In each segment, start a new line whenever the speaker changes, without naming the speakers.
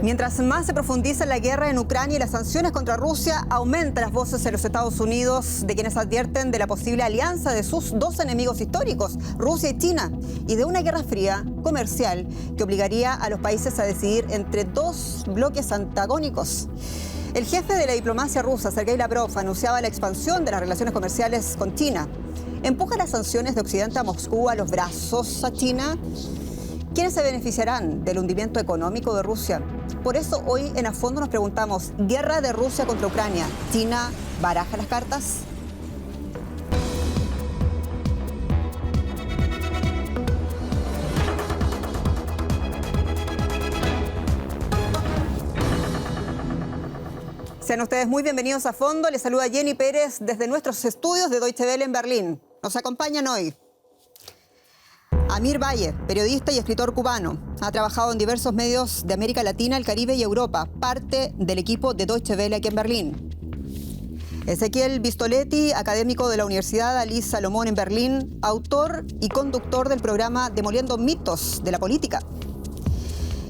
Mientras más se profundiza la guerra en Ucrania y las sanciones contra Rusia, aumentan las voces en los Estados Unidos de quienes advierten de la posible alianza de sus dos enemigos históricos, Rusia y China, y de una guerra fría comercial que obligaría a los países a decidir entre dos bloques antagónicos. El jefe de la diplomacia rusa, Sergei Lavrov, anunciaba la expansión de las relaciones comerciales con China. ¿Empuja las sanciones de Occidente a Moscú a los brazos a China? ¿Quiénes se beneficiarán del hundimiento económico de Rusia? Por eso hoy en A Fondo nos preguntamos, ¿guerra de Rusia contra Ucrania? ¿China baraja las cartas? Sean ustedes muy bienvenidos a A Fondo. Les saluda Jenny Pérez desde nuestros estudios de Deutsche Welle en Berlín. Nos acompañan hoy Amir Valle, periodista y escritor cubano. Ha trabajado en diversos medios de América Latina, el Caribe y Europa, parte del equipo de Deutsche Welle aquí en Berlín. Ezequiel Vistoletti, académico de la Universidad Ali Salomón en Berlín, autor y conductor del programa Demoliendo mitos de la política.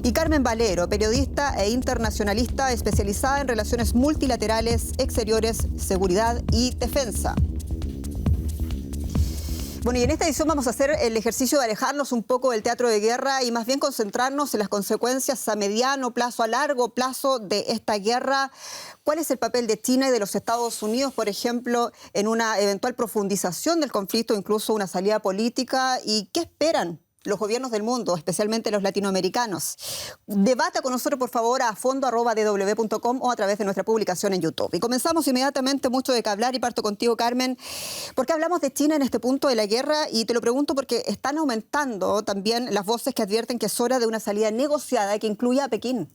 Y Carmen Valero, periodista e internacionalista especializada en relaciones multilaterales, exteriores, seguridad y defensa. Bueno, y en esta edición vamos a hacer el ejercicio de alejarnos un poco del teatro de guerra y más bien concentrarnos en las consecuencias a mediano plazo, a largo plazo de esta guerra. ¿Cuál es el papel de China y de los Estados Unidos, por ejemplo, en una eventual profundización del conflicto, incluso una salida política? ¿Y qué esperan los gobiernos del mundo, especialmente los latinoamericanos? Debata con nosotros, por favor, a fondo@dw.com o a través de nuestra publicación en YouTube. Y comenzamos inmediatamente, mucho de qué hablar, y parto contigo, Carmen. ¿Por qué hablamos de China en este punto de la guerra? Y te lo pregunto porque están aumentando también las voces que advierten que es hora de una salida negociada que incluya a Pekín.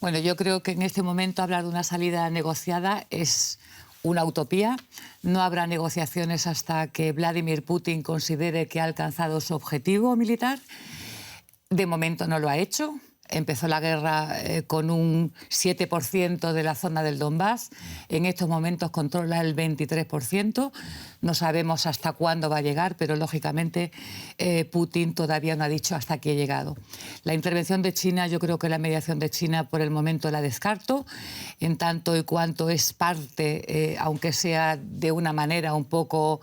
Bueno, yo creo que en este momento hablar de una salida negociada es una utopía. No habrá negociaciones hasta que Vladimir Putin considere que ha alcanzado su objetivo militar. De momento no lo ha hecho. Empezó la guerra con un 7% de la zona del Donbass. En estos momentos controla el 23%. No sabemos hasta cuándo va a llegar, pero lógicamente Putin todavía no ha dicho hasta qué ha llegado. La intervención de China, yo creo que la mediación de China por el momento la descarto, en tanto y cuanto es parte, aunque sea de una manera un poco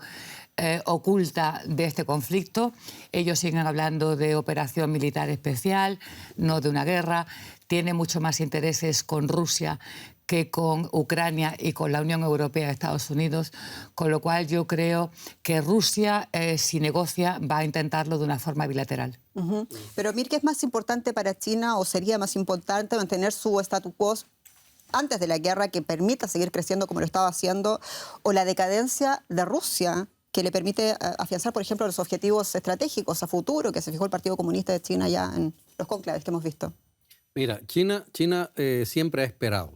oculta de este conflicto. Ellos siguen hablando de operación militar especial, no de una guerra. Tiene mucho más intereses con Rusia que con Ucrania y con la Unión Europea y Estados Unidos, con lo cual yo creo que Rusia, si negocia, va a intentarlo de una forma bilateral.
Pero, Mir, ¿qué es más importante para China o sería más importante mantener su status quo antes de la guerra que permita seguir creciendo como lo estaba haciendo, o la decadencia de Rusia que le permite afianzar, por ejemplo, los objetivos estratégicos a futuro que se fijó el Partido Comunista de China ya en los cónclaves que hemos visto?
Mira, China siempre ha esperado.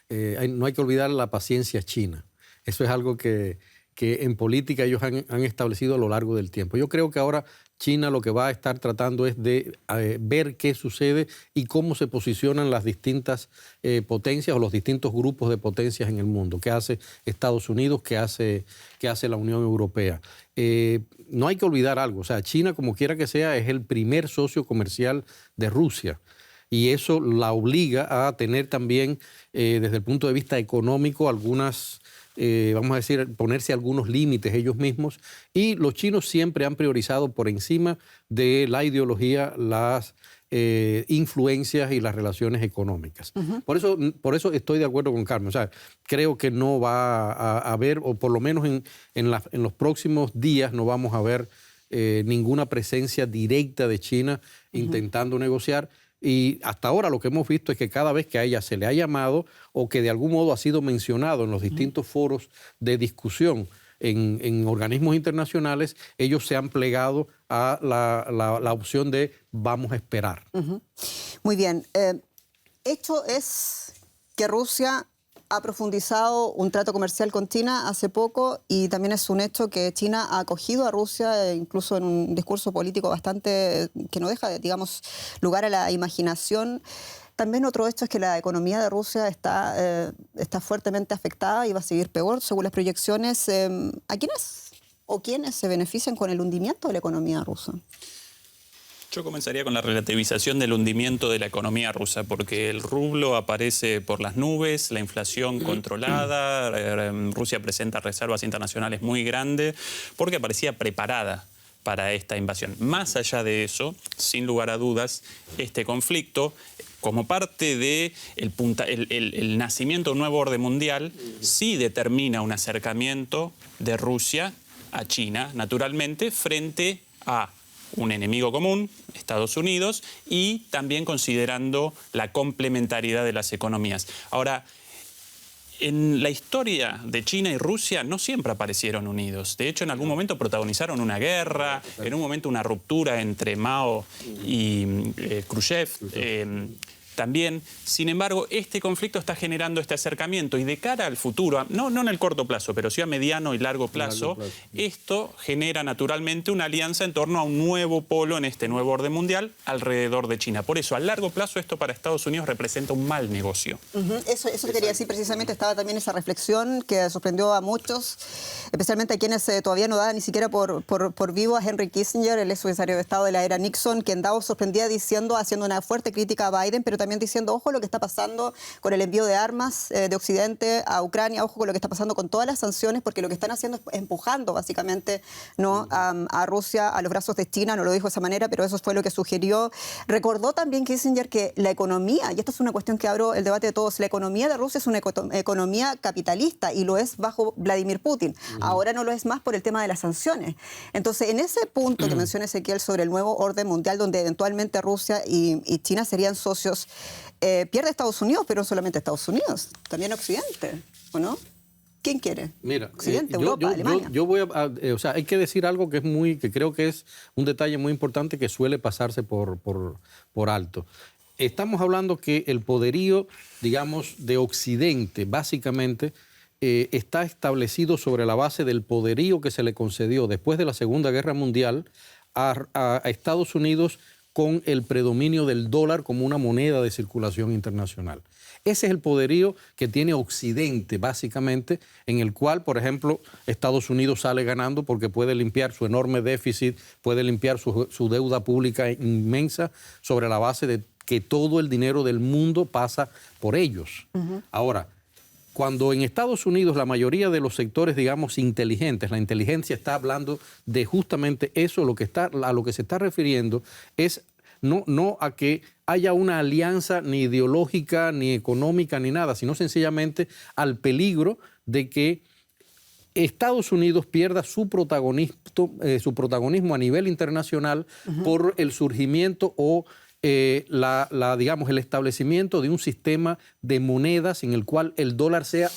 No hay que olvidar la paciencia china. Eso es algo que en política ellos han establecido a lo largo del tiempo. Yo creo que ahora China lo que va a estar tratando es de ver qué sucede y cómo se posicionan las distintas potencias o los distintos grupos de potencias en el mundo. ¿Qué hace Estados Unidos? ¿Qué hace la Unión Europea? No hay que olvidar algo. O sea, China, como quiera que sea, es el primer socio comercial de Rusia. Y eso la obliga a tener también, desde el punto de vista económico, algunas, vamos a decir, ponerse algunos límites ellos mismos. Y los chinos siempre han priorizado por encima de la ideología las influencias y las relaciones económicas. Por eso estoy de acuerdo con Carmen. O sea, creo que no va a haber, o por lo menos en los próximos días no vamos a ver ninguna presencia directa de China intentando negociar. Y hasta ahora lo que hemos visto es que cada vez que a ella se le ha llamado o que de algún modo ha sido mencionado en los distintos foros de discusión en organismos internacionales, ellos se han plegado a la opción de vamos a esperar.
Muy bien. Hecho es que Rusia ha profundizado un trato comercial con China hace poco, y también es un hecho que China ha acogido a Rusia, incluso en un discurso político bastante que no deja, digamos, lugar a la imaginación. También otro hecho es que la economía de Rusia está fuertemente afectada y va a seguir peor según las proyecciones. ¿A quiénes o quiénes se benefician con el hundimiento de la economía rusa?
Yo comenzaría con la relativización del hundimiento de la economía rusa, porque el rublo aparece por las nubes, la inflación controlada, Rusia presenta reservas internacionales muy grandes, porque parecía preparada para esta invasión. Más allá de eso, sin lugar a dudas, este conflicto, como parte del nacimiento de un nuevo orden mundial, sí determina un acercamiento de Rusia a China, naturalmente, frente a un enemigo común, Estados Unidos, y también considerando la complementariedad de las economías. Ahora, en la historia de China y Rusia no siempre aparecieron unidos. De hecho, en algún momento protagonizaron una guerra, en un momento una ruptura entre Mao y Khrushchev. También, sin embargo, este conflicto está generando este acercamiento y de cara al futuro, no en el corto plazo, pero sí a mediano y largo plazo, esto genera naturalmente una alianza en torno a un nuevo polo en este nuevo orden mundial alrededor de China. Por eso, a largo plazo, esto para Estados Unidos representa un mal negocio.
Eso te quería decir precisamente, estaba también esa reflexión que sorprendió a muchos, especialmente a quienes todavía no daban ni siquiera por vivo a Henry Kissinger, el ex secretario de Estado de la era Nixon, quien Davos sorprendía haciendo una fuerte crítica a Biden, pero también diciendo, ojo lo que está pasando con el envío de armas de Occidente a Ucrania, ojo con lo que está pasando con todas las sanciones, porque lo que están haciendo es empujando básicamente, ¿no?, a Rusia a los brazos de China. No lo dijo de esa manera, pero eso fue lo que sugirió. Recordó también Kissinger que la economía, y esto es una cuestión que abro el debate de todos, la economía de Rusia es una economía capitalista y lo es bajo Vladimir Putin. Ahora no lo es más por el tema de las sanciones. Entonces, en ese punto que menciona Ezequiel sobre el nuevo orden mundial, donde eventualmente Rusia y China serían socios, pierde Estados Unidos, pero no solamente Estados Unidos, también Occidente, ¿o no? ¿Quién quiere?
Mira,
Occidente, Europa, Alemania.
Yo voy o sea, hay que decir algo que creo que es un detalle muy importante que suele pasarse por alto. Estamos hablando que el poderío, digamos, de Occidente, básicamente, está establecido sobre la base del poderío que se le concedió después de la Segunda Guerra Mundial a Estados Unidos con el predominio del dólar como una moneda de circulación internacional. Ese es el poderío que tiene Occidente, básicamente, en el cual, por ejemplo, Estados Unidos sale ganando porque puede limpiar su enorme déficit, puede limpiar su deuda pública inmensa sobre la base de que todo el dinero del mundo pasa por ellos. Ahora, cuando en Estados Unidos la mayoría de los sectores, digamos, inteligentes, la inteligencia está hablando de justamente eso, a lo que se está refiriendo es no a que haya una alianza ni ideológica, ni económica, ni nada, sino sencillamente al peligro de que Estados Unidos pierda su protagonismo a nivel internacional por el surgimiento o digamos, el establecimiento de un sistema de monedas en el cual el dólar sea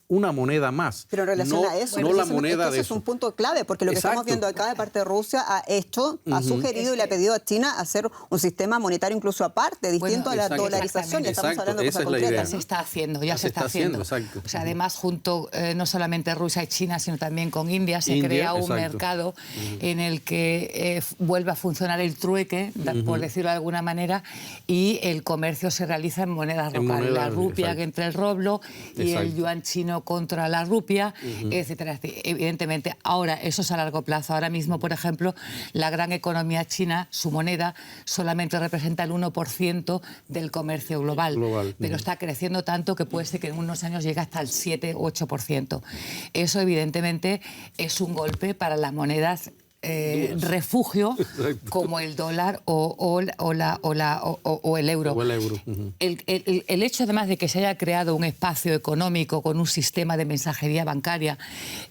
una moneda más.
Pero en relación a eso,
no la moneda de
es un punto clave, porque lo que estamos viendo acá de parte de Rusia ha sugerido y le ha pedido a China hacer un sistema monetario incluso aparte, distinto a la dolarización. Y estamos hablando de cosas concretas.
Ya se está haciendo, ya se está haciendo.
Exacto.
O sea, además, junto no solamente Rusia y China, sino también con India, se crea un mercado en el que vuelve a funcionar el trueque, por decirlo de alguna manera, y el comercio se realiza en monedas locales. La rupia que entre el rublo y el yuan chino contra la rupia, etcétera. Evidentemente, ahora eso es a largo plazo. Ahora mismo, por ejemplo, la gran economía china, su moneda, solamente representa el 1% del comercio global. Pero está creciendo tanto que puede ser que en unos años llegue hasta el 7 u 8%. Eso, evidentemente, es un golpe para las monedas refugio como el dólar o el euro. El hecho, además, de que se haya creado un espacio económico con un sistema de mensajería bancaria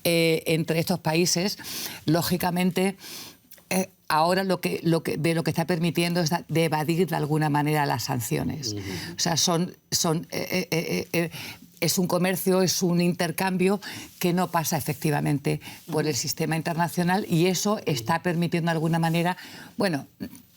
entre estos países, lógicamente, ahora lo que está permitiendo es de evadir de alguna manera las sanciones. O sea, es un comercio, es un intercambio que no pasa efectivamente por el sistema internacional, y eso está permitiendo de alguna manera, bueno,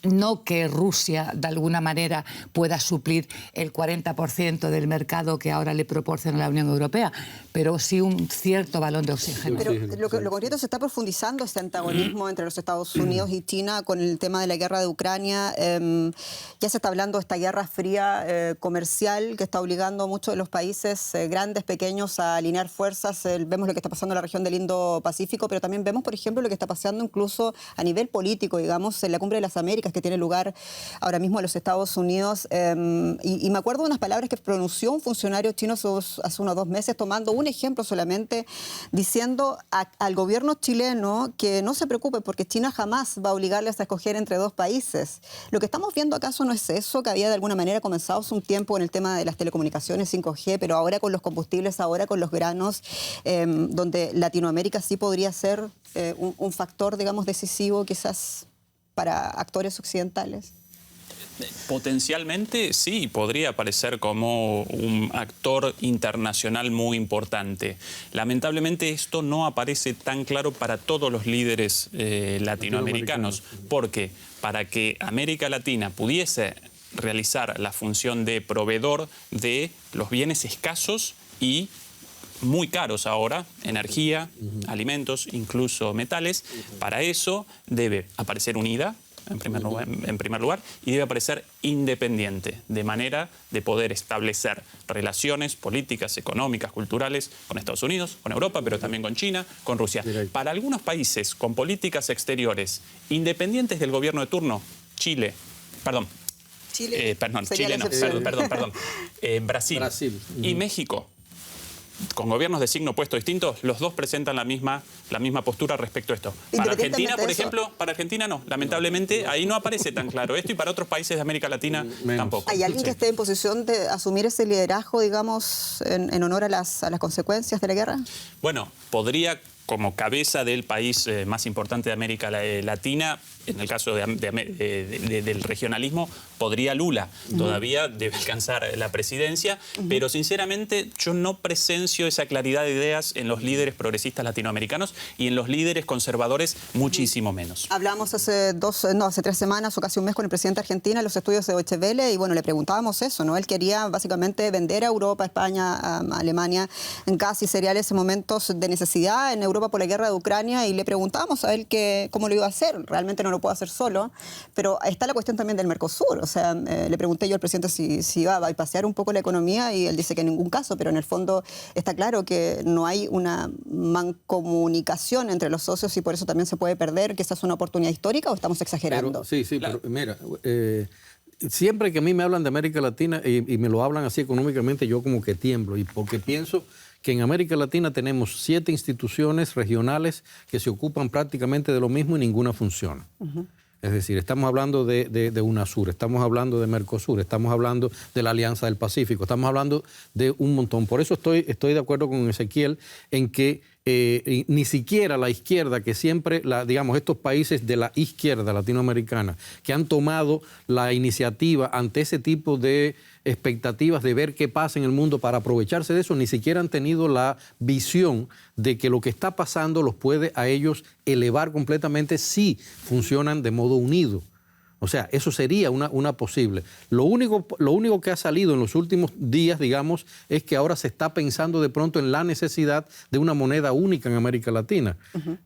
no que Rusia de alguna manera pueda suplir el 40% del mercado que ahora le proporciona la Unión Europea, pero sí un cierto balón de oxígeno.
Pero lo concreto, se está profundizando este antagonismo entre los Estados Unidos y China con el tema de la guerra de Ucrania. Ya se está hablando de esta guerra fría comercial que está obligando a muchos de los países grandes, pequeños, a alinear fuerzas. Vemos lo que está pasando en la región del Indo-Pacífico, pero también vemos, por ejemplo, lo que está pasando incluso a nivel político, digamos, en la Cumbre de las Américas. políticas que tiene lugar ahora mismo en los Estados Unidos. Y me acuerdo de unas palabras que pronunció un funcionario chino hace unos 2 meses, tomando un ejemplo solamente, diciendo al gobierno chileno que no se preocupe porque China jamás va a obligarles a escoger entre 2 países. Lo que estamos viendo acaso no es eso, que había de alguna manera comenzado hace un tiempo en el tema de las telecomunicaciones 5G, pero ahora con los combustibles, ahora con los granos, donde Latinoamérica sí podría ser un factor, digamos, decisivo quizás para actores occidentales.
Potencialmente sí, podría aparecer como un actor internacional muy importante. Lamentablemente esto no aparece tan claro para todos los líderes latinoamericanos, porque para que América Latina pudiese realizar la función de proveedor de los bienes escasos y muy caros ahora, energía, alimentos, incluso metales, para eso debe aparecer unida, en primer lugar, y debe aparecer independiente, de manera de poder establecer relaciones políticas, económicas, culturales con Estados Unidos, con Europa, pero también con China, con Rusia. Para algunos países con políticas exteriores independientes del gobierno de turno, Chile no, Brasil y México, con gobiernos de signo opuesto distintos, los dos presentan la misma postura respecto a esto. Para Argentina, por ejemplo, para Argentina no. Lamentablemente, ahí no aparece tan claro esto y para otros países de América Latina tampoco.
¿Hay alguien que esté en posición de asumir ese liderazgo, digamos, en honor a las consecuencias de la guerra?
Bueno, podría, como cabeza del país más importante de América Latina, en el caso del regionalismo, podría Lula. Todavía debe alcanzar la presidencia, pero sinceramente yo no presencio esa claridad de ideas en los líderes progresistas latinoamericanos y en los líderes conservadores muchísimo menos.
Hablamos hace 3 semanas o casi un mes con el presidente de Argentina en los estudios de Deutsche Welle y bueno, le preguntábamos eso, ¿no? Él quería básicamente vender a Europa, a España, a Alemania en gas y cereales en momentos de necesidad en Europa por la guerra de Ucrania y le preguntábamos a él cómo lo iba a hacer. Realmente no lo puedo hacer solo, pero está la cuestión también del Mercosur. O sea, le pregunté yo al presidente si iba a bypassear un poco la economía y él dice que en ningún caso, pero en el fondo está claro que no hay una mancomunicación entre los socios y por eso también se puede perder, que esa es una oportunidad histórica o estamos exagerando.
Pero mira, siempre que a mí me hablan de América Latina y me lo hablan así económicamente, yo como que tiemblo, y porque pienso que en América Latina tenemos 7 instituciones regionales que se ocupan prácticamente de lo mismo y ninguna funciona. Es decir, estamos hablando de UNASUR, estamos hablando de Mercosur, estamos hablando de la Alianza del Pacífico, estamos hablando de un montón. Por eso estoy de acuerdo con Ezequiel en que ni siquiera la izquierda, que siempre, digamos, estos países de la izquierda latinoamericana, que han tomado la iniciativa ante ese tipo de expectativas de ver qué pasa en el mundo para aprovecharse de eso, ni siquiera han tenido la visión de que lo que está pasando los puede a ellos elevar completamente si funcionan de modo unido. O sea, eso sería una posible. Lo único que ha salido en los últimos días, digamos, es que ahora se está pensando de pronto en la necesidad de una moneda única en América Latina.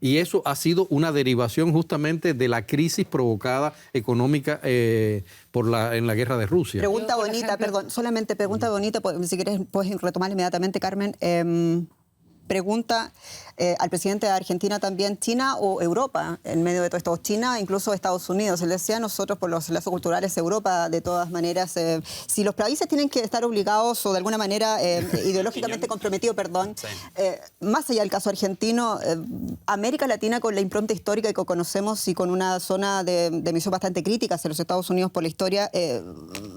Y eso ha sido una derivación justamente de la crisis provocada económica en la guerra de Rusia.
Pregunta bonita, perdón, solamente pregunta bonita, si quieres puedes retomar inmediatamente, Carmen. Pregunta al presidente de Argentina también, ¿China o Europa en medio de todo esto? China, incluso Estados Unidos. Él decía, nosotros por los lazos culturales, Europa, de todas maneras, si los países tienen que estar obligados o de alguna manera ideológicamente comprometidos, más allá del caso argentino, América Latina con la impronta histórica que conocemos y con una zona de emisión bastante crítica hacia los Estados Unidos por la historia,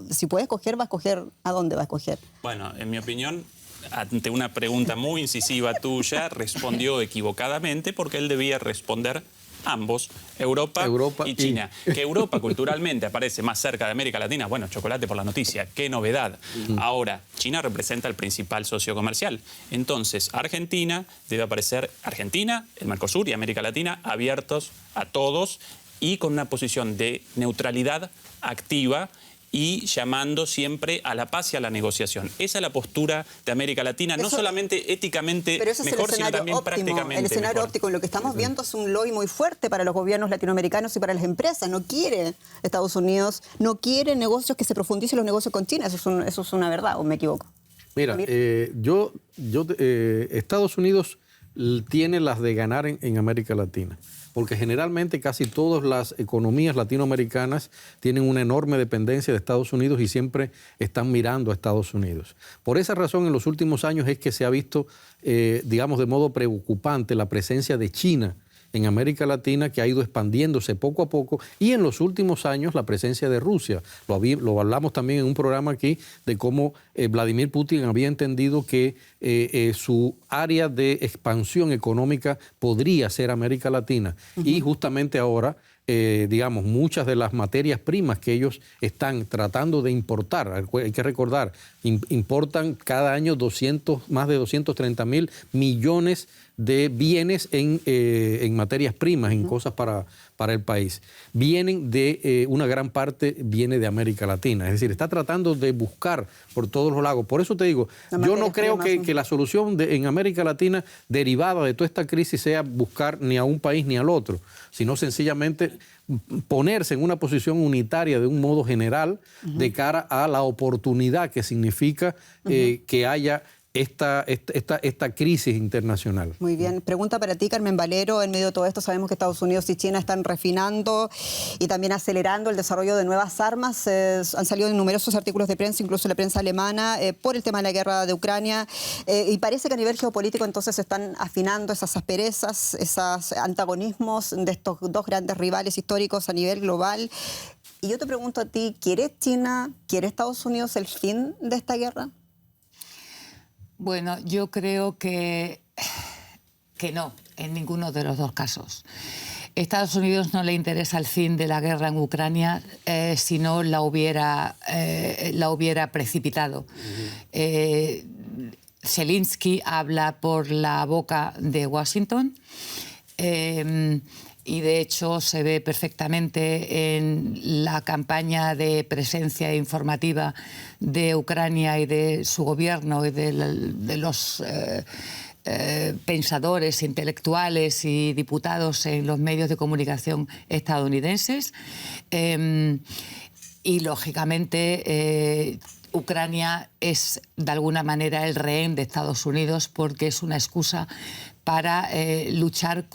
si puede escoger, va a escoger, ¿a dónde va a escoger?
Bueno, en mi opinión, ante una pregunta muy incisiva tuya, respondió equivocadamente porque él debía responder ambos, Europa y China. Que Europa culturalmente aparece más cerca de América Latina, bueno, chocolate por la noticia, qué novedad. Ahora, China representa el principal socio comercial. Entonces, Argentina debe aparecer, Argentina, el Mercosur y América Latina abiertos a todos y con una posición de neutralidad activa y llamando siempre a la paz y a la negociación. Esa es la postura de América Latina, no solamente éticamente mejor, sino también prácticamente
el escenario
mejor.
óptico. Lo que estamos viendo es un lobby muy fuerte para los gobiernos latinoamericanos y para las empresas. No quiere Estados Unidos, no quiere negocios que se profundicen los negocios con China. Eso es una verdad, ¿o me equivoco?
Mira, Estados Unidos tiene las de ganar en América Latina. porque generalmente casi todas las economías latinoamericanas tienen una enorme dependencia de Estados Unidos y siempre están mirando a Estados Unidos. Por esa razón, en los últimos años es que se ha visto, digamos, de modo preocupante la presencia de China en América Latina, que ha ido expandiéndose poco a poco, y en los últimos años la presencia de Rusia. Lo hablamos también en un programa aquí de cómo Vladimir Putin había entendido que su área de expansión económica podría ser América Latina. Y justamente ahora, digamos, muchas de las materias primas que ellos están tratando de importar, hay que recordar, importan cada año más de 230.000 millones de bienes en materias primas, en cosas para el país. Vienen de, una gran parte viene de América Latina. Es decir, está tratando de buscar por todos los lados. Por eso te digo, yo no creo que la solución en América Latina derivada de toda esta crisis sea buscar ni a un país ni al otro, sino sencillamente ponerse en una posición unitaria de un modo general de cara a la oportunidad que significa que haya esta crisis internacional.
Muy bien. Pregunta para ti, Carmen Valero. En medio de todo esto sabemos que Estados Unidos y China están refinando y también acelerando el desarrollo de nuevas armas. Han salido en numerosos artículos de prensa, incluso la prensa alemana, por el tema de la guerra de Ucrania. Y parece que a nivel geopolítico entonces se están afinando esas asperezas, esos antagonismos de estos dos grandes rivales históricos a nivel global. Y yo te pregunto a ti, ¿quiere China, quiere Estados Unidos el fin de esta guerra?
Bueno, yo creo que no, en ninguno de los dos casos. Estados Unidos no le interesa el fin de la guerra en Ucrania si no la hubiera precipitado. Zelensky habla por la boca de Washington. Y de hecho se ve perfectamente en la campaña de presencia informativa de Ucrania y de su gobierno y de los pensadores, intelectuales y diputados en los medios de comunicación estadounidenses. Y lógicamente Ucrania es de alguna manera el rehén de Estados Unidos porque es una excusa para luchar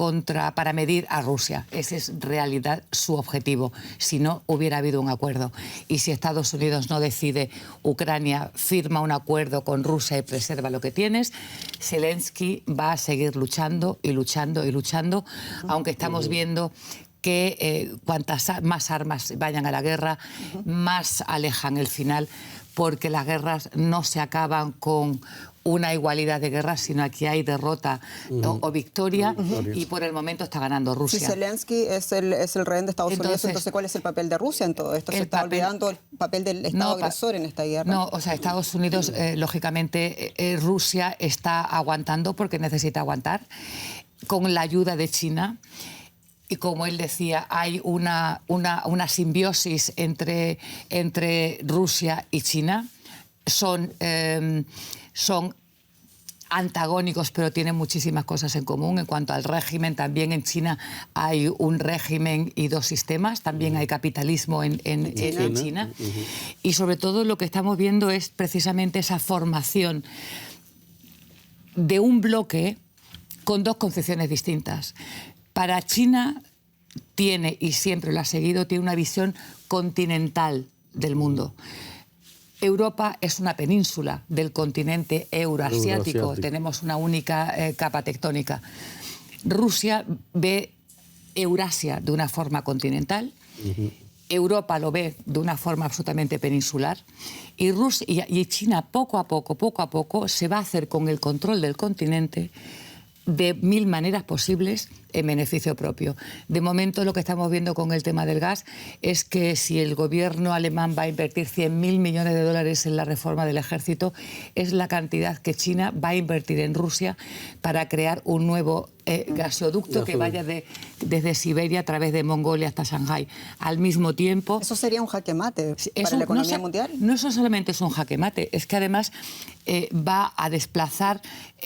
para medir a Rusia. Ese es en realidad su objetivo, si no hubiera habido un acuerdo. Y si Estados Unidos no decide, Ucrania firma un acuerdo con Rusia y preserva lo que tienes, Zelensky va a seguir luchando y luchando y luchando, aunque estamos viendo que cuantas más armas vayan a la guerra, más alejan el final, porque las guerras no se acaban con una igualdad de guerras, sino aquí hay derrota o victoria, y por el momento está ganando Rusia.
Si Zelensky es el rehén de Estados Unidos, entonces ¿cuál es el papel de Rusia en todo esto? ¿Se está olvidando el papel del Estado agresor en esta guerra?
No, o sea, Estados Unidos, lógicamente, Rusia está aguantando porque necesita aguantar, con la ayuda de China. Y como él decía, hay una simbiosis entre Rusia y China. Son antagónicos, pero tienen muchísimas cosas en común. En cuanto al régimen, también en China hay un régimen y dos sistemas. También hay capitalismo en China. Y sobre todo lo que estamos viendo es precisamente esa formación de un bloque con dos concepciones distintas. Para China tiene, y siempre lo ha seguido, tiene una visión continental del mundo. Europa es una península del continente euroasiático. Tenemos una única capa tectónica. Rusia ve Eurasia de una forma continental. Europa lo ve de una forma absolutamente peninsular. Y China poco a poco se va a hacer con el control del continente de mil maneras posibles en beneficio propio. De momento lo que estamos viendo con el tema del gas es que si el gobierno alemán va a invertir 100.000 millones de dólares en la reforma del ejército, es la cantidad que China va a invertir en Rusia para crear un nuevo gasoducto que vaya desde Siberia a través de Mongolia hasta Shanghái. Al mismo tiempo...
¿Eso sería un jaque mate para la economía mundial?
No solamente es un jaque mate, es que además va a desplazar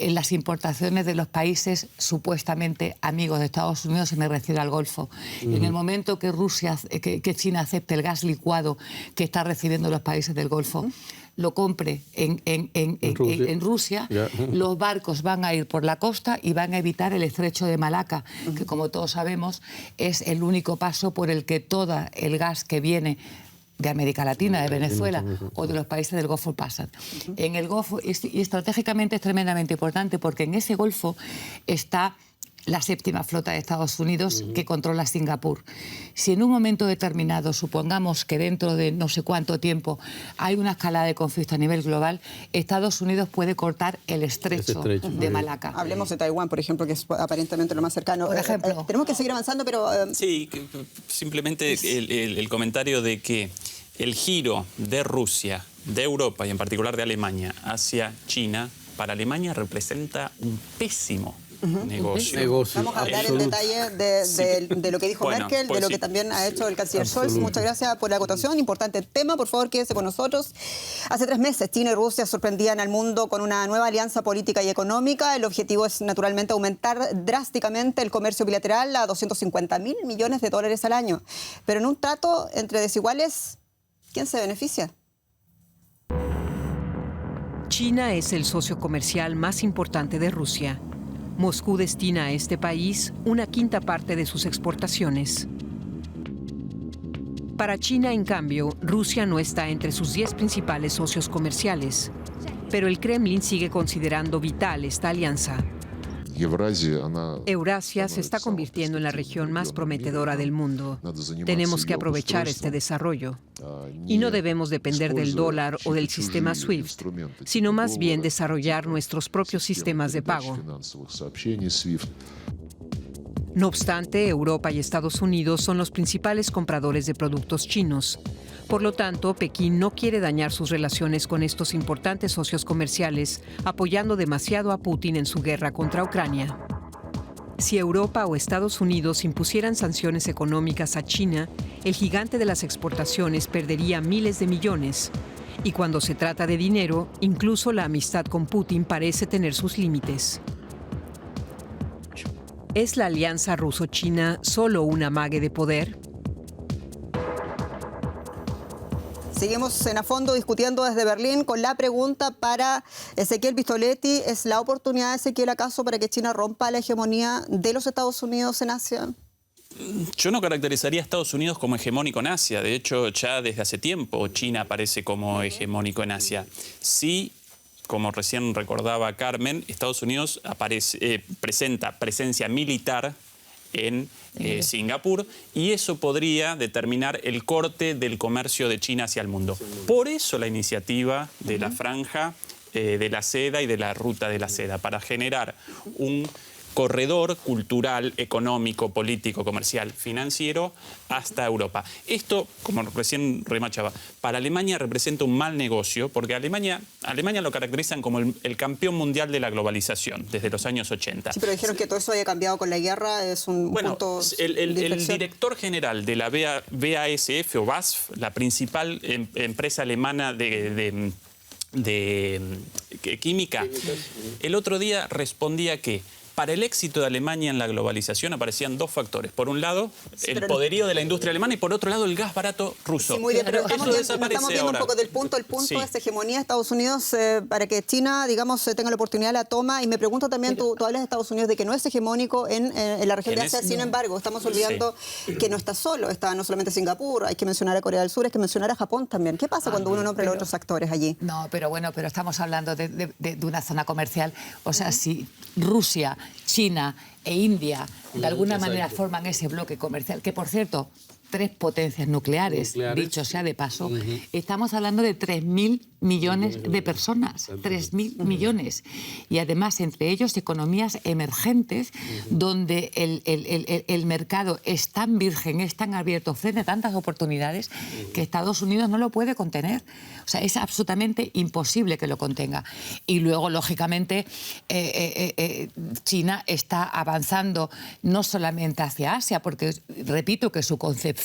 las importaciones de los países supuestamente amigos de Estados Unidos, se me refiero al Golfo. En el momento que China acepte el gas licuado que está recibiendo los países del Golfo, lo compre en Rusia, los barcos van a ir por la costa y van a evitar el estrecho de Malaca, que como todos sabemos es el único paso por el que todo el gas que viene de América Latina, de Venezuela o de los países del Golfo pasan. En el Golfo, y estratégicamente es tremendamente importante porque en ese Golfo está la séptima flota de Estados Unidos que controla Singapur. Si en un momento determinado, supongamos que dentro de no sé cuánto tiempo hay una escalada de conflicto a nivel global, Estados Unidos puede cortar el estrecho de Malaca.
Hablemos de Taiwán, por ejemplo, que es aparentemente lo más cercano.
Por ejemplo.
Tenemos que seguir avanzando, pero...
Sí, simplemente el comentario de que el giro de Rusia, de Europa y en particular de Alemania hacia China, para Alemania representa un pésimo negocio.
Vamos a hablar en detalle de lo que dijo Merkel, de lo que también ha hecho el canciller Scholz. Muchas gracias por la acotación. Importante tema, por favor, quédese con nosotros. Hace 3 meses, China y Rusia sorprendían al mundo con una nueva alianza política y económica. El objetivo es, naturalmente, aumentar drásticamente el comercio bilateral a $250.000 millones al año. Pero en un trato entre desiguales, ¿quién se beneficia?
China es el socio comercial más importante de Rusia. Moscú destina a este país una quinta parte de sus exportaciones. Para China, en cambio, Rusia no está entre sus 10 principales socios comerciales, pero el Kremlin sigue considerando vital esta alianza. Eurasia se está convirtiendo en la región más prometedora del mundo. Tenemos que aprovechar este desarrollo. Y no debemos depender del dólar o del sistema SWIFT, sino más bien desarrollar nuestros propios sistemas de pago. No obstante, Europa y Estados Unidos son los principales compradores de productos chinos. Por lo tanto, Pekín no quiere dañar sus relaciones con estos importantes socios comerciales, apoyando demasiado a Putin en su guerra contra Ucrania. Si Europa o Estados Unidos impusieran sanciones económicas a China, el gigante de las exportaciones perdería miles de millones. Y cuando se trata de dinero, incluso la amistad con Putin parece tener sus límites. ¿Es la alianza ruso-china solo un amague de poder?
Seguimos en A Fondo discutiendo desde Berlín con la pregunta para Ezequiel Pistoletti. ¿Es la oportunidad, Ezequiel, acaso para que China rompa la hegemonía de los Estados Unidos en Asia?
Yo no caracterizaría a Estados Unidos como hegemónico en Asia. De hecho, ya desde hace tiempo China aparece como hegemónico en Asia. Sí, como recién recordaba Carmen, Estados Unidos presenta presencia militar en Singapur, y eso podría determinar el corte del comercio de China hacia el mundo. Por eso la iniciativa de la franja de la seda y de la ruta de la seda, para generar un corredor cultural, económico, político, comercial, financiero hasta Europa. Esto, como recién remachaba, para Alemania representa un mal negocio, porque Alemania lo caracterizan como el campeón mundial de la globalización desde los años 80.
Sí, pero dijeron que todo eso había cambiado con la guerra, es un punto
el director general de la BASF o BASF, la principal empresa alemana de química, el otro día respondía que para el éxito de Alemania en la globalización aparecían 2 factores. Por un lado, el poderío de la industria alemana, y por otro lado, el gas barato ruso.
Sí, muy bien, pero estamos viendo
ahora
un poco del punto. El punto es hegemonía de Estados Unidos para que China, digamos, tenga la oportunidad de la toma. Y me pregunto también, tú hablas de Estados Unidos, de que no es hegemónico en la región de Asia. Sin embargo, estamos olvidando que no está solo. Está no solamente Singapur, hay que mencionar a Corea del Sur, hay que mencionar a Japón también. ¿Qué pasa cuando uno nombra a los otros actores allí?
No, pero estamos hablando de una zona comercial. O sea, si Rusia, China e India de alguna manera forman ese bloque comercial, que por cierto, 3 potencias nucleares, dicho sea de paso, estamos hablando de 3.000 millones de personas, 3.000 millones. Y además, entre ellos, economías emergentes, donde el mercado es tan virgen, es tan abierto, ofrece tantas oportunidades, que Estados Unidos no lo puede contener. O sea, es absolutamente imposible que lo contenga. Y luego, lógicamente, China está avanzando no solamente hacia Asia, porque repito que su concepción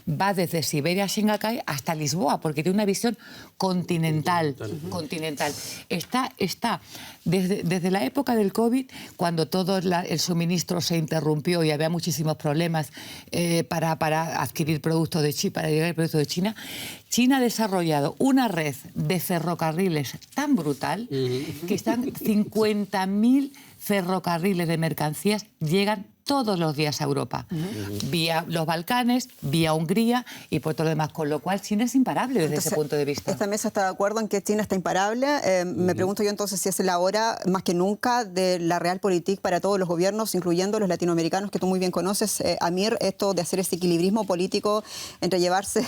va desde Siberia, Shanghái hasta Lisboa, porque tiene una visión continental continental. Está desde la época del COVID, cuando todo el suministro se interrumpió y había muchísimos problemas para adquirir productos de China, para llegar al producto de China, China ha desarrollado una red de ferrocarriles tan brutal que están 50.000 ferrocarriles de mercancías llegan todos los días a Europa, vía los Balcanes, vía Hungría y por todo lo demás, con lo cual China es imparable desde ese punto de vista.
¿Esta mesa está de acuerdo en que China está imparable? Me pregunto yo entonces si es la hora, más que nunca, de la realpolitik para todos los gobiernos, incluyendo los latinoamericanos que tú muy bien conoces. Amir, esto de hacer ese equilibrismo político entre llevarse...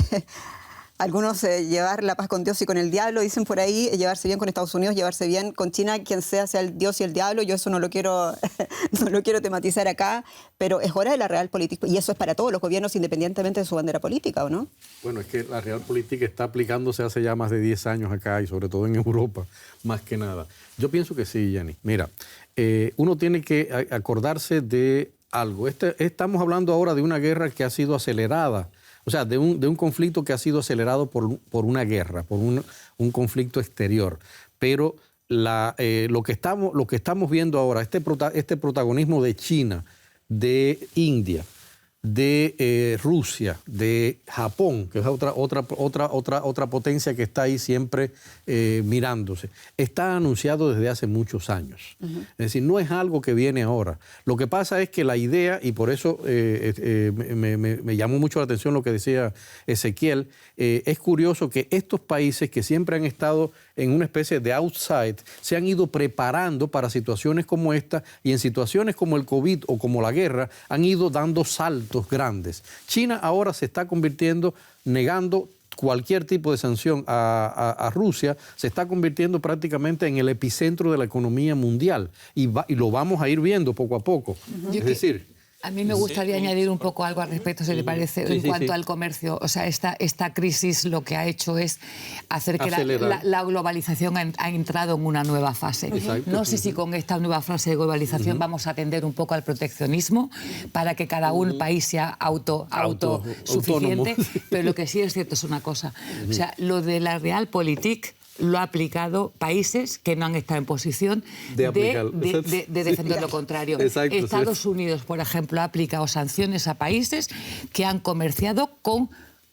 Algunos llevar la paz con Dios y con el diablo, dicen por ahí, llevarse bien con Estados Unidos, llevarse bien con China, quien sea el Dios y el diablo. Yo eso no lo quiero tematizar acá, pero es hora de la realpolitik, y eso es para todos los gobiernos independientemente de su bandera política, ¿o no?
Bueno, es que la realpolitik está aplicándose hace ya más de 10 años acá y sobre todo en Europa, más que nada. Yo pienso que sí, Yanni. Mira, uno tiene que acordarse de algo. Estamos hablando ahora de una guerra que ha sido acelerada. O sea, de un conflicto que ha sido acelerado por una guerra, por un conflicto exterior. Pero lo que estamos viendo ahora, este protagonismo de China, de India, de Rusia, de Japón, que es otra potencia que está ahí siempre mirándose, está anunciado desde hace muchos años. Es decir, no es algo que viene ahora. Lo que pasa es que la idea, y por eso me llamó mucho la atención lo que decía Ezequiel, es curioso que estos países que siempre han estado en una especie de outside, se han ido preparando para situaciones como esta, y en situaciones como el COVID o como la guerra, han ido dando saltos grandes. China ahora se está convirtiendo, negando cualquier tipo de sanción a Rusia, se está convirtiendo prácticamente en el epicentro de la economía mundial, y lo vamos a ir viendo poco a poco. Es decir...
A mí me gustaría añadir un poco algo al respecto, si le parece, en cuanto al comercio. O sea, esta crisis lo que ha hecho es hacer que la globalización ha entrado en una nueva fase.
Exacto.
No sé si con esta nueva fase de globalización vamos a atender un poco al proteccionismo para que cada país sea autosuficiente, pero lo que sí es cierto es una cosa. O sea, lo de la realpolitik lo ha aplicado países que no han estado en posición de defender lo contrario.
Exacto,
Estados Unidos, por ejemplo, ha aplicado sanciones a países que han comerciado con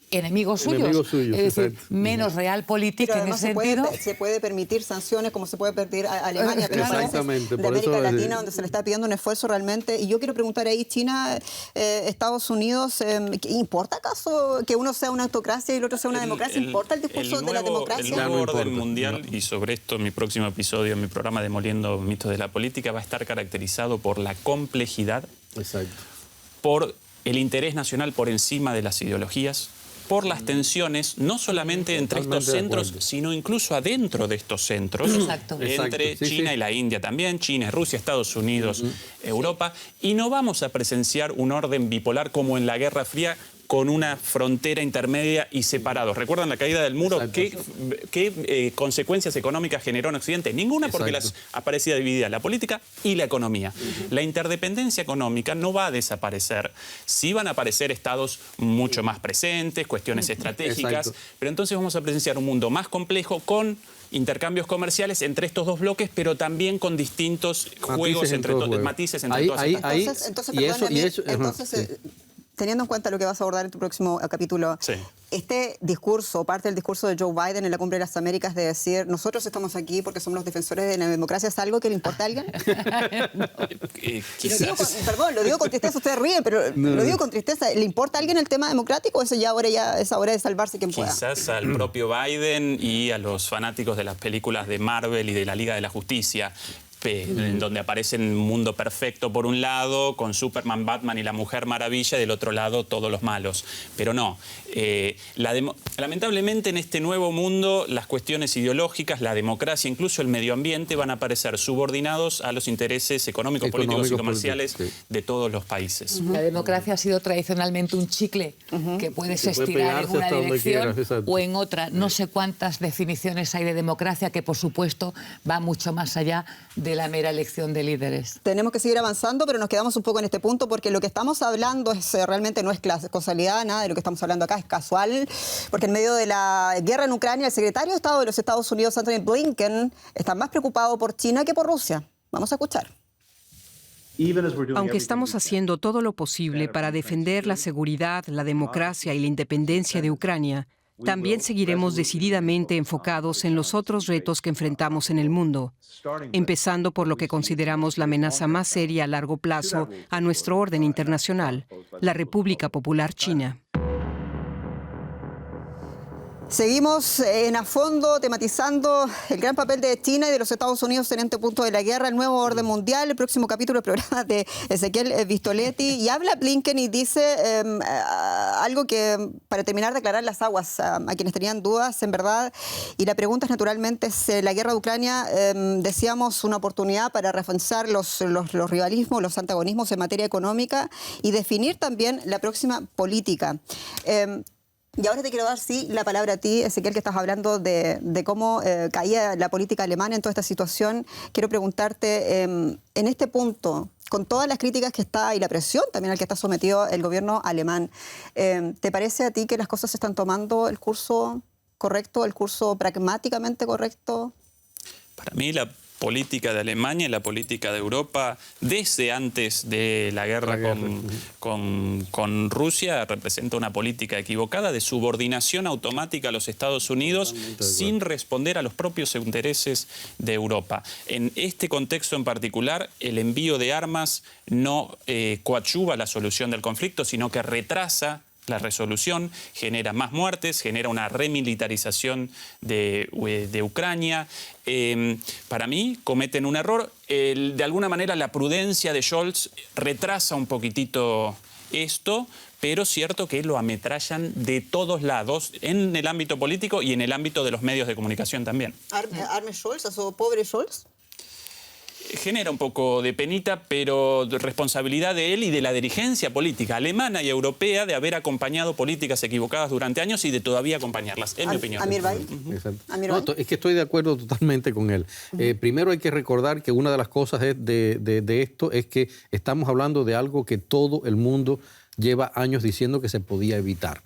enemigos suyos. Es decir, menos realpolitik en ese sentido.
Se puede permitir sanciones como se puede pedir a Alemania, pero
exactamente,
de América Latina, donde se le está pidiendo un esfuerzo realmente. Y yo quiero preguntar ahí, China, Estados Unidos, ¿importa acaso que uno sea una autocracia y el otro sea una democracia? ¿Importa el discurso de la democracia?
El nuevo orden mundial, y sobre esto en mi próximo episodio, en mi programa Demoliendo mitos de la política, va a estar caracterizado por la complejidad, por el interés nacional por encima de las ideologías, por las tensiones, no solamente entre estos centros, sino incluso adentro de estos centros, entre China y la India también, China, Rusia, Estados Unidos, Europa, y no vamos a presenciar un orden bipolar como en la Guerra Fría, con una frontera intermedia y separados. ¿Recuerdan la caída del muro? ¿Qué consecuencias económicas generó en Occidente? Ninguna, porque aparecía dividida la política y la economía. La interdependencia económica no va a desaparecer. Sí van a aparecer estados mucho más presentes, cuestiones estratégicas, pero entonces vamos a presenciar un mundo más complejo con intercambios comerciales entre estos dos bloques, pero también con distintos juegos, matices entre todas estas.
Entonces, teniendo en cuenta lo que vas a abordar en tu próximo capítulo, este discurso, parte del discurso de Joe Biden en la Cumbre de las Américas de decir, nosotros estamos aquí porque somos los defensores de la democracia, ¿es algo que le importa a alguien? Perdón, lo digo con tristeza, ustedes ríen, pero lo digo con tristeza. ¿Le importa a alguien el tema democrático o eso ya es hora de salvarse quien pueda?
Quizás al propio Biden y a los fanáticos de las películas de Marvel y de la Liga de la Justicia, en donde aparece un mundo perfecto por un lado, con Batman y la Mujer Maravilla, y del otro lado todos los malos. Pero no. Lamentablemente en este nuevo mundo las cuestiones ideológicas, la democracia, incluso el medio ambiente van a aparecer subordinados a los intereses económicos, políticos y comerciales de todos los países.
La democracia ha sido tradicionalmente un chicle que puedes estirar en una dirección o en otra. No sé cuántas definiciones hay de democracia, que por supuesto va mucho más allá de la mera elección de líderes.
Tenemos que seguir avanzando, pero nos quedamos un poco en este punto porque lo que estamos hablando realmente no es casualidad, nada de lo que estamos hablando acá es casual, porque en medio de la guerra en Ucrania, el secretario de Estado de los Estados Unidos, Anthony Blinken, está más preocupado por China que por Rusia. Vamos a escuchar.
Aunque estamos haciendo todo lo posible para defender la seguridad, la democracia y la independencia de Ucrania, también seguiremos decididamente enfocados en los otros retos que enfrentamos en el mundo, empezando por lo que consideramos la amenaza más seria a largo plazo a nuestro orden internacional, la República Popular China.
Seguimos a fondo tematizando el gran papel de China y de los Estados Unidos en este punto de la guerra, el nuevo orden mundial, el próximo capítulo del programa de Ezequiel Vistoletti. Y habla Blinken y dice algo que, para terminar de aclarar las aguas a quienes tenían dudas, en verdad. Y la pregunta es, naturalmente, es la guerra de Ucrania, decíamos, una oportunidad para reforzar los rivalismos, los antagonismos en materia económica y definir también la próxima política. Y ahora te quiero dar, la palabra a ti, Ezequiel, que estás hablando de cómo caía la política alemana en toda esta situación. Quiero preguntarte, en este punto, con todas las críticas que está y la presión también al que está sometido el gobierno alemán, ¿te parece a ti que las cosas están tomando el curso correcto, el curso pragmáticamente correcto?
Para mí la política de Alemania y la política de Europa desde antes de la guerra con Rusia representa una política equivocada de subordinación automática a los Estados Unidos sin responder a los propios intereses de Europa. En este contexto en particular, el envío de armas no coadyuva la solución del conflicto, sino que retrasa la resolución, genera más muertes, genera una remilitarización de Ucrania. Para mí cometen un error. De alguna manera la prudencia de Scholz retrasa un poquitito esto, pero es cierto que lo ametrallan de todos lados, en el ámbito político y en el ámbito de los medios de comunicación también.
¿Arme Scholz, o pobre Scholz?
Genera un poco de penita, pero de responsabilidad de él y de la dirigencia política alemana y europea de haber acompañado políticas equivocadas durante años y de todavía acompañarlas, en mi opinión.
Amir Bay.
No, es que estoy de acuerdo totalmente con él. Primero hay que recordar que una de las cosas de esto es que estamos hablando de algo que todo el mundo lleva años diciendo que se podía evitar.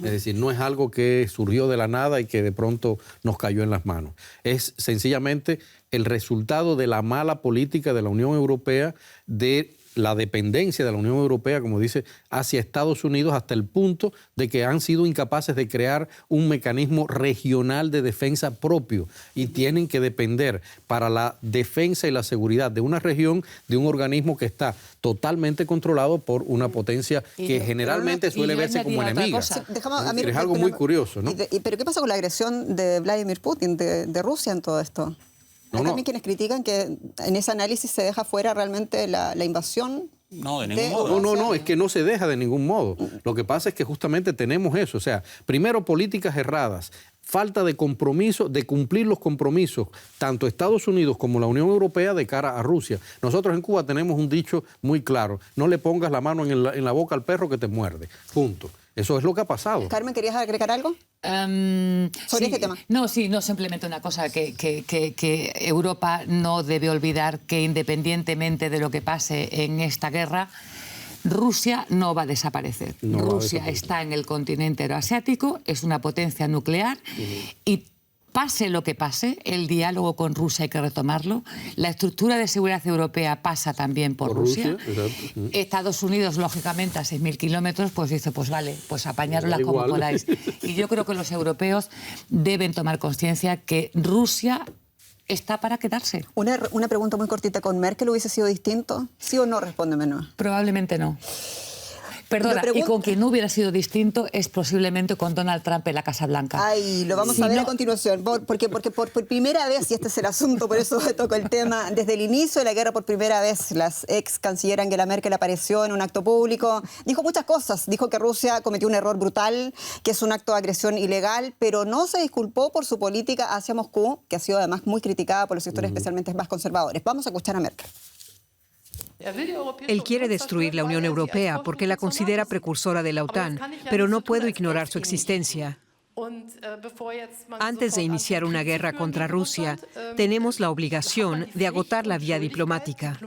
Es decir, no es algo que surgió de la nada y que de pronto nos cayó en las manos. Es sencillamente el resultado de la mala política de la Unión Europea, de la dependencia de la Unión Europea, como dice, hacia Estados Unidos, hasta el punto de que han sido incapaces de crear un mecanismo regional de defensa propio y tienen que depender para la defensa y la seguridad de una región, de un organismo que está totalmente controlado por una potencia que generalmente suele verse como enemiga. Es algo muy curioso, ¿no?
¿Pero qué pasa con la agresión de Vladimir Putin, de Rusia en todo esto? Hay también quienes critican que en ese análisis se deja fuera realmente la invasión.
No, de ningún modo.
No, es que no se deja de ningún modo. Lo que pasa es que justamente tenemos eso. O sea, primero políticas erradas, falta de compromiso, de cumplir los compromisos, tanto Estados Unidos como la Unión Europea de cara a Rusia. Nosotros en Cuba tenemos un dicho muy claro: no le pongas la mano en la boca al perro que te muerde. Punto. Eso es lo que ha pasado.
Carmen, ¿querías agregar algo sobre este tema?
No, simplemente una cosa, que Europa no debe olvidar que independientemente de lo que pase en esta guerra, Rusia no va a desaparecer. Rusia está en el continente euroasiático, es una potencia nuclear y pase lo que pase, el diálogo con Rusia hay que retomarlo. La estructura de seguridad europea pasa también por Rusia. Estados Unidos, lógicamente, a 6.000 kilómetros, pues dice, pues vale, pues apañarlas como podáis. Y yo creo que los europeos deben tomar conciencia que Rusia está para quedarse.
Una pregunta muy cortita. ¿Con Merkel hubiese sido distinto? ¿Sí o no? Respóndeme, no.
Probablemente no. Perdona, y con quien no hubiera sido distinto es posiblemente con Donald Trump en la Casa Blanca.
Ay, lo vamos a ver a continuación, porque por primera vez, y este es el asunto, por eso toco el tema, desde el inicio de la guerra, por primera vez, la ex canciller Angela Merkel apareció en un acto público, dijo muchas cosas, dijo que Rusia cometió un error brutal, que es un acto de agresión ilegal, pero no se disculpó por su política hacia Moscú, que ha sido además muy criticada por los sectores especialmente más conservadores. Vamos a escuchar a Merkel.
Él quiere destruir la Unión Europea porque la considera precursora de la OTAN, pero no puedo ignorar su existencia. Antes de iniciar una guerra contra Rusia, tenemos la obligación de agotar la vía diplomática.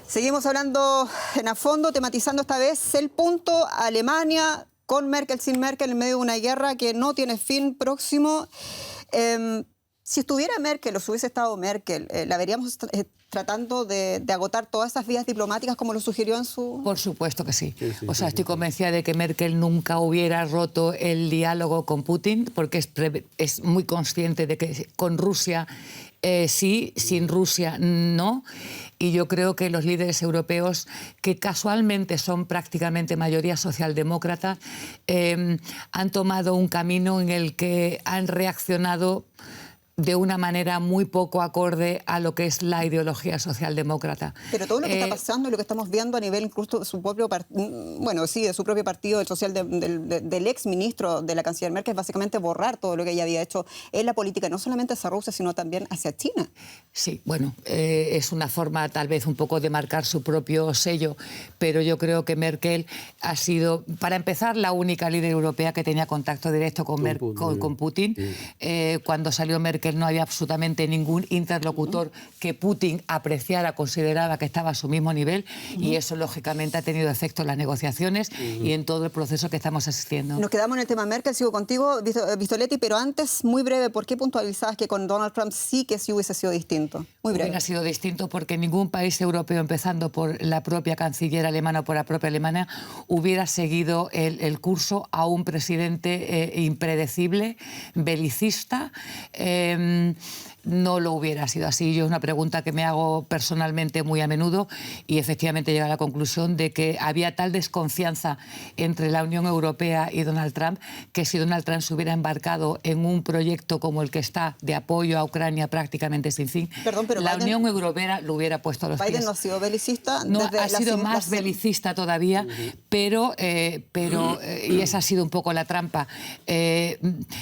Seguimos hablando en a fondo, tematizando esta vez el punto Alemania con Merkel, sin Merkel, en medio de una guerra que no tiene fin próximo. Si estuviera Merkel o si hubiese estado Merkel, ¿la veríamos tratando de agotar todas esas vías diplomáticas como lo sugirió en su...?
Por supuesto que sí. O sea, estoy convencida de que Merkel nunca hubiera roto el diálogo con Putin, porque es muy consciente de que con Rusia sí, sin Rusia no. Y yo creo que los líderes europeos, que casualmente son prácticamente mayoría socialdemócrata, han tomado un camino en el que han reaccionado de una manera muy poco acorde a lo que es la ideología socialdemócrata.
Pero todo lo que está pasando y lo que estamos viendo a nivel incluso de su propio de su propio partido, el social del ex ministro de la canciller Merkel, es básicamente borrar todo lo que ella había hecho en la política, no solamente hacia Rusia, sino también hacia China.
Sí, bueno, es una forma tal vez un poco de marcar su propio sello, pero yo creo que Merkel ha sido, para empezar, la única líder europea que tenía contacto directo con Putin. Cuando salió Merkel no había absolutamente ningún interlocutor que Putin apreciara, consideraba que estaba a su mismo nivel, y eso lógicamente ha tenido efecto en las negociaciones y en todo el proceso que estamos asistiendo.
Nos quedamos en el tema Merkel, sigo contigo, Vistoletti, pero antes, muy breve, ¿por qué puntualizabas que con Donald Trump sí hubiese sido distinto? Muy breve.
Hubiera sido distinto porque ningún país europeo, empezando por la propia canciller alemana o por la propia Alemania, hubiera seguido el curso a un presidente impredecible, belicista. No lo hubiera sido así. Yo es una pregunta que me hago personalmente muy a menudo y efectivamente llego a la conclusión de que había tal desconfianza entre la Unión Europea y Donald Trump que si Donald Trump se hubiera embarcado en un proyecto como el que está de apoyo a Ucrania prácticamente sin fin, la Unión Europea lo hubiera puesto a los pies.
Biden no ha sido belicista.
No, ha sido más belicista todavía, pero y esa ha sido un poco la trampa.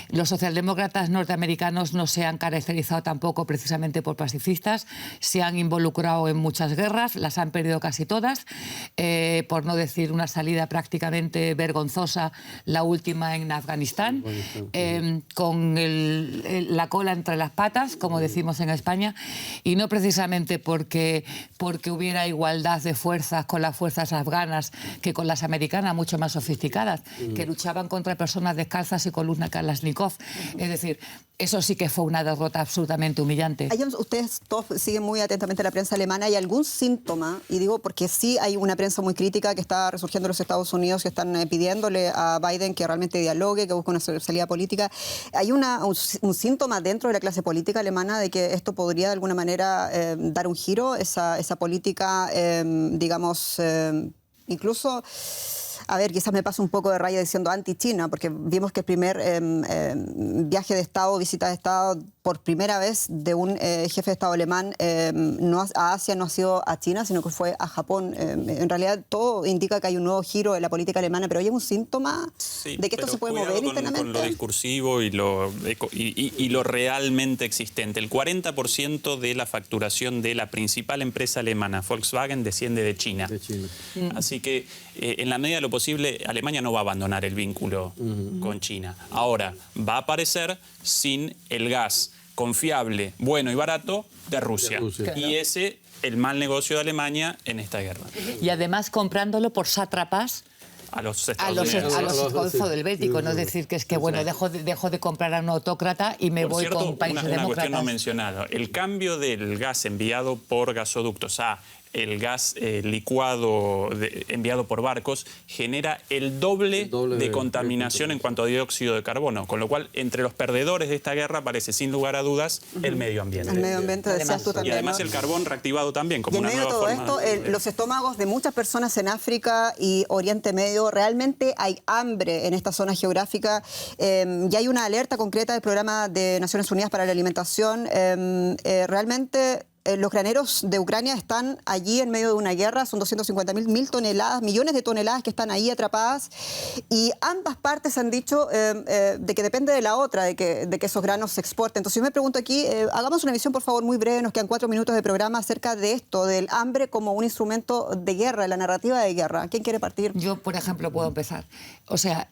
Los socialdemócratas norteamericanos no se han caracterizado tampoco precisamente por pacifistas, se han involucrado en muchas guerras, las han perdido casi todas, por no decir una salida prácticamente vergonzosa, la última en Afganistán, con la cola entre las patas, como decimos en España, y no precisamente porque hubiera igualdad de fuerzas con las fuerzas afganas que con las americanas, mucho más sofisticadas, que luchaban contra personas descalzas y con luz Kalashnikov. Es decir, eso sí que fue una derrota absolutamente humillante.
Ustedes todos siguen muy atentamente la prensa alemana. ¿Hay algún síntoma? Y digo porque sí hay una prensa muy crítica que está resurgiendo en los Estados Unidos y están pidiéndole a Biden que realmente dialogue, que busque una salida política. ¿Hay un síntoma dentro de la clase política alemana de que esto podría de alguna manera dar un giro, esa política, digamos, incluso... A ver, quizás me paso un poco de raya diciendo anti-China, porque vimos que el primer viaje de Estado, visita de Estado, por primera vez de un jefe de Estado alemán a Asia no ha sido a China, sino que fue a Japón. En realidad todo indica que hay un nuevo giro en la política alemana, pero hay un síntoma de que esto se puede mover internamente.
Con lo discursivo y lo realmente existente. El 40% de la facturación de la principal empresa alemana, Volkswagen, desciende de China. Así que en la medida de lo posible, Alemania no va a abandonar el vínculo con China. Ahora, va a aparecer sin el gas confiable, bueno y barato de Rusia. Y ese el mal negocio de Alemania en esta guerra.
Y además comprándolo por sátrapas
a los Estados Unidos.
A los Golfo del Báltico, no es decir que es que, bueno, dejo de comprar a un autócrata y me voy con países demócratas.
Una cuestión no mencionada. El cambio del gas enviado por gasoductos a el gas licuado enviado por barcos genera el doble de contaminación en cuanto a dióxido de carbono, con lo cual entre los perdedores de esta guerra aparece sin lugar a dudas el medio ambiente.
El medio ambiente, decías tú también.
Y además, ¿no?, el carbón reactivado también como una nueva forma.
Y en medio de todo esto, los estómagos de muchas personas en África y Oriente Medio, realmente hay hambre en esta zona geográfica y hay una alerta concreta del Programa de Naciones Unidas para la Alimentación. Realmente los graneros de Ucrania están allí en medio de una guerra, son 250.000 toneladas, millones de toneladas que están ahí atrapadas, y ambas partes han dicho de que depende de la otra, de que esos granos se exporten. Entonces yo me pregunto aquí, hagamos una visión por favor muy breve, nos quedan 4 minutos de programa acerca de esto, del hambre como un instrumento de guerra, la narrativa de guerra. ¿Quién quiere partir?
Yo, por ejemplo, puedo empezar. O sea,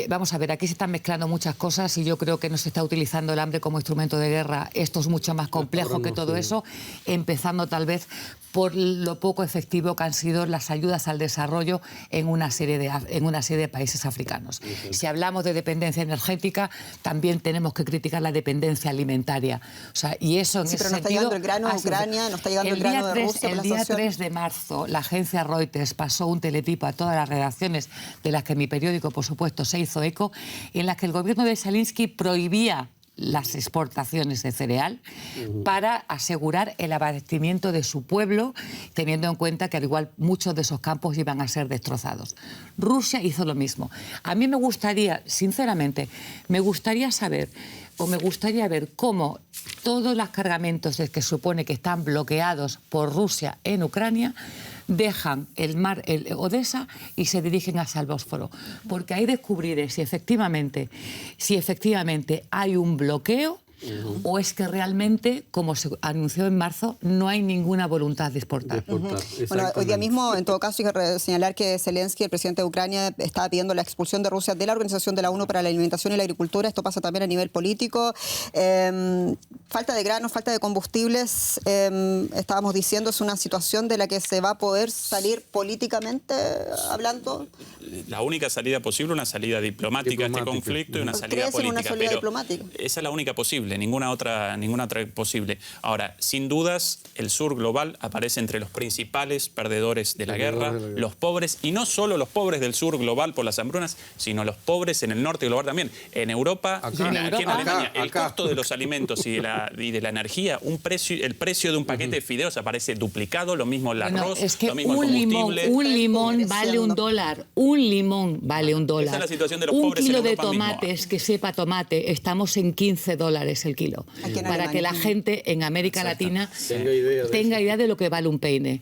vamos a ver, aquí se están mezclando muchas cosas y yo creo que no se está utilizando el hambre como instrumento de guerra. Esto es mucho más complejo que todo eso, empezando tal vez por lo poco efectivo que han sido las ayudas al desarrollo en una serie de países africanos. Si hablamos de dependencia energética, también tenemos que criticar la dependencia alimentaria. O sea, y eso en ese
pero no está
sentido,
llegando el grano a Ucrania, no está llegando el grano de Rusia.
El día 3 de marzo, la agencia Reuters pasó un teletipo a todas las redacciones, de las que mi periódico, por supuesto, se hizo eco, en las que el gobierno de Zelensky prohibía las exportaciones de cereal para asegurar el abastecimiento de su pueblo, teniendo en cuenta que al igual muchos de esos campos iban a ser destrozados. Rusia hizo lo mismo. A mí me gustaría, sinceramente, me gustaría saber o me gustaría ver cómo todos los cargamentos que supone que están bloqueados por Rusia en Ucrania dejan el mar, Odessa, y se dirigen hacia el Bósforo. Porque ahí descubriré si efectivamente hay un bloqueo o es que realmente, como se anunció en marzo, no hay ninguna voluntad de exportar.
Bueno, hoy día mismo, en todo caso, hay que señalar que Zelensky, el presidente de Ucrania, estaba pidiendo la expulsión de Rusia de la Organización de la ONU para la Alimentación y la Agricultura. Esto pasa también a nivel político. Falta de granos, falta de combustibles. Estábamos diciendo, es una situación de la que se va a poder salir políticamente hablando.
La única salida posible, una salida diplomática a este conflicto y una salida política.
Una salida diplomática.
Esa es la única posible, ninguna otra posible. Ahora, sin dudas, el sur global aparece entre los principales perdedores de la guerra, los pobres, y no solo los pobres del sur global por las hambrunas, sino los pobres en el norte global también. En Europa, aquí en Alemania, el costo de los alimentos y de la energía, el precio de un paquete de fideos aparece duplicado, lo mismo el arroz,
es que
lo mismo el combustible.
Un limón vale $1. Un limón vale $1.
Esa es la situación de los
un
pobres
kilo
en Europa
de tomates
mismo.
que sepa tomate, estamos en $15 el kilo. Para que la gente en América Latina tenga idea de lo que vale un peine.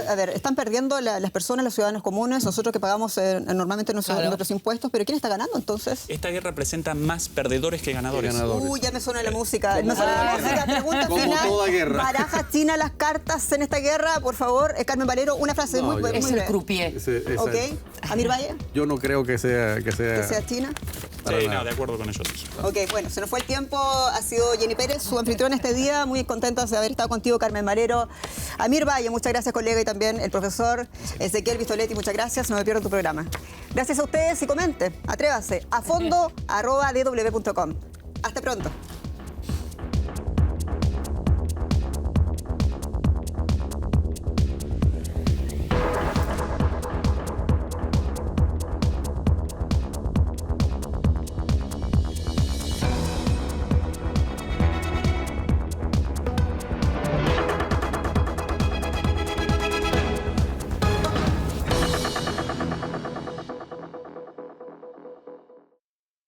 A ver, están perdiendo las personas, los ciudadanos comunes, nosotros que pagamos normalmente nuestros impuestos, pero ¿quién está ganando entonces?
Esta guerra presenta más perdedores que ganadores.
Ya me suena la música. Pregunta final.
Toda guerra.
¿Baraja China las cartas en esta guerra? Por favor, Carmen Valero, una frase muy breve.
Es el croupier.
¿Ok? Amir Valle.
Yo no creo que sea
China.
Sí, de acuerdo con ellos.
Ok, bueno, se nos fue el tiempo. Ha sido Jenny Pérez, su anfitrión este día. Muy contenta de haber estado contigo, Carmen Valero. Amir Valle, muchas gracias, colega, y también el profesor Ezequiel Vistoletti, muchas gracias. No me pierdo tu programa. Gracias a ustedes y comente. Atrévase a fondo@dw.com. Hasta pronto.